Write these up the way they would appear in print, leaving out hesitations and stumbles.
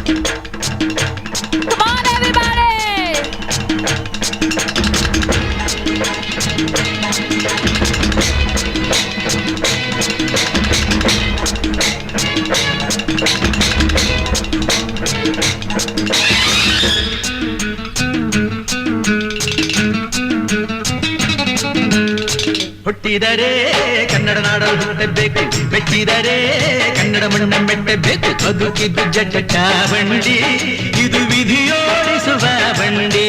Come on, everybody! ಹುಟ್ಟಿದರೆ ಕನ್ನಡ ನಾಡಲು ಹುಟ್ಟಬೇಕು, ಮೆಚ್ಚಿದರೆ ಕನ್ನಡ ಮಣ್ಣ ಮೆಟ್ಟಬೇಕು. ಬದುಕಿದ್ದು ಜಟ ಬಂಡಿ, ಇದು ವಿಧಿಯೋಡಿಸುವ ಬಂಡಿ.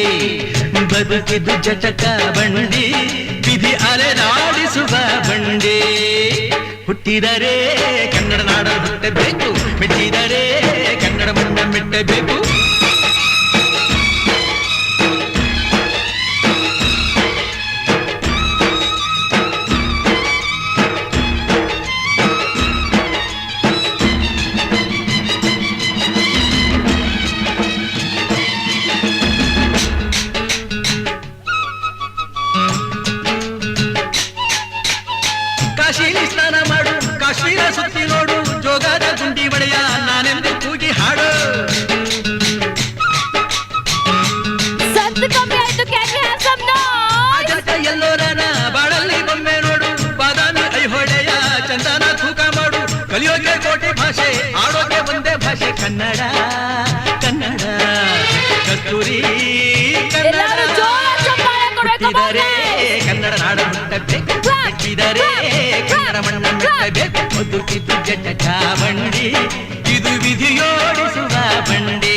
ಬದುಕಿದ್ದು ಜಟಕ ಬಂಡಿ, ವಿಧಿ ಅಲೆದಾಡಿಸುವ ಬಂಡಿ. ಹುಟ್ಟಿದರೆ ಕನ್ನಡ ನಾಡಲು ಹುಟ್ಟಬೇಕು, ಮೆಚ್ಚಿದರೆ ಕನ್ನಡ ಮಣ್ಣ ಮೆಟ್ಟಬೇಕು. ಕಾಶಿಲಿ ಸ್ನಾನ ಮಾಡು, ಕಾಶ್ಮೀರ ಸುತ್ತಿ ನೋಡು, ಜೋಗದ ಗುಂಡಿ ಬಡೆಯ ನಾನೆಂದು ಕೂಗಿ ಹಾಡು. ಎಲ್ಲೋರನ ಬಾಳಲ್ಲಿ ಬೊಮ್ಮೆ ನೋಡು, ಬಾದಾಮಿ ಐಹೊಳೆಯ ಚಂದನ ತೂಕ ಮಾಡು. ಕಲಿಯೋಕೆ ಕೋಟಿ ಭಾಷೆ, ಆಡೋಕೆ ಒಂದೇ ಭಾಷೆ ಕನ್ನಡ. ಕನ್ನಡ ಕಸ್ತೂರಿ ಕನ್ನಡ. ಹುಟ್ಟಿದರೆ ಕನ್ನಡ ನಾಡ ಹುಟ್ಟಬೇಕು, ಮೆಚ್ಚಿದರೆ ಕನ್ನಡ ಮಣ್ಣ ಮೆಟ್ಟಬೇಕು. ಬದುಕಿದ್ದು ಜಟಕ ಬಂಡಿ, ಇದು ವಿಧಿಯೋಡಿಸುವ ಬಂಡಿ.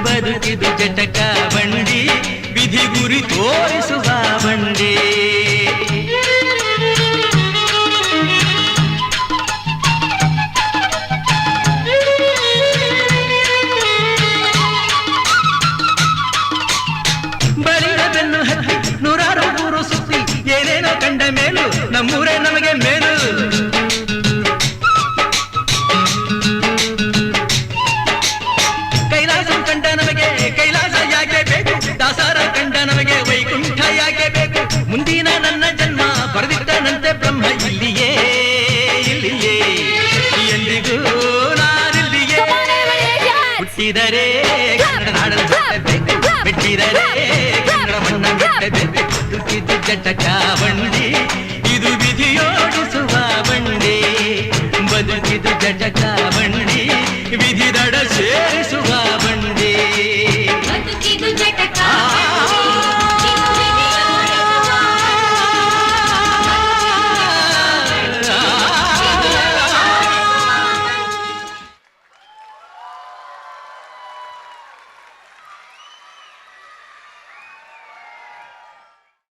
ಬದುಕಿದ್ದು ಜಟಕ ಬಂಡಿ, ವಿಧಿ ಗುರಿ ತೋರಿಸುವ ಬಂಡಿ. ಬಲಿದ ಬೆನ್ನು ಹತ್ತಿ ನೂರಾರು ಊರು ಸುತ್ತಿ, ಏನೇನೋ ಕಂಡ ಮೇಲು ನಮ್ಮೂರೇ ನಮಗೆ ಮೇಲು. ಕೈಲಾಸ ಕಂಡ ನಮಗೆ ಕೈಲಾಸ ಯಾಕೆ ಬೇಕು, ದಾಸರ ಕಂಡ ನಮಗೆ ವೈಕುಂಠ ಯಾಕೆ ಬೇಕು. ಮುಂದಿನ ನನ್ನ ಜನ್ಮ ಬರೆದಿಟ್ಟನಂತೆ ಬ್ರಹ್ಮ ಇಲ್ಲಿಯೇ ಇಲ್ಲಿಯೇ, ಎಂದಿಗೂ ನಾನಿಲ್ಲಿಯೇ. ಹುಟ್ಟಿದರೆ ಕನ್ನಡ ನಾಡಲು ಹುಟ್ಟಬೇಕು, ಮೆಚ್ಚಿದರೆ ಕನ್ನಡ ಮಣ್ಣ ಮೆಟ್ಟಬೇಕು. ಬದುಕಿದ್ದು ಜಟಕ ಬಂಡಿ, ಇದು ವಿಧಿಯೋಡಿಸುವ ಬಂಡಿ. ಬದುಕಿದ್ದು ಜಟಕ ಬಂಡಿ, ವಿಧಿ ದಡ